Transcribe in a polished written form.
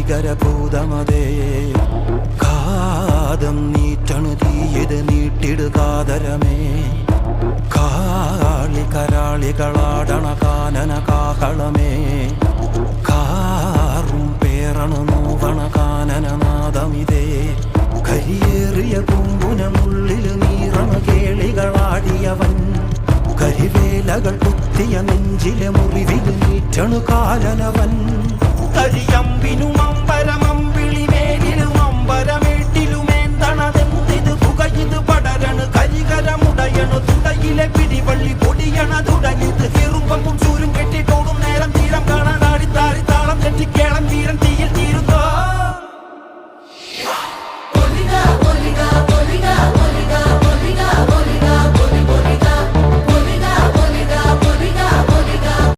ഭീകരഭൂതമതേ കാതം നീറ്റണു തീയത് നീട്ടിടുകാതരമേ കാളി കരാളികളാടണ കാനന കാഹളമേ കാറും പേറണു നോവണ കാനനനാദമിതേ കരിയേറിയ പൂമ്പുനമുള്ളിൽ നീറണ കേളികളാടിയവൻ കരിവേലകൾ കുത്തിയ നെഞ്ചിലെ മുറിവിൽ നീറ്റണു കാലനവൻ കരിയമ്പിനും അമ്പരമമ്പിളിമേലിലും അമ്പരമേട്ടിലുമേന്തണതെന്തിത് പുകയിത് പടരണു കരികരമുടയണു തുടയിലെ പിടിവള്ളി പൊടിയണ തുടങ്ങിത് ചെറുമ്പും ചൂരും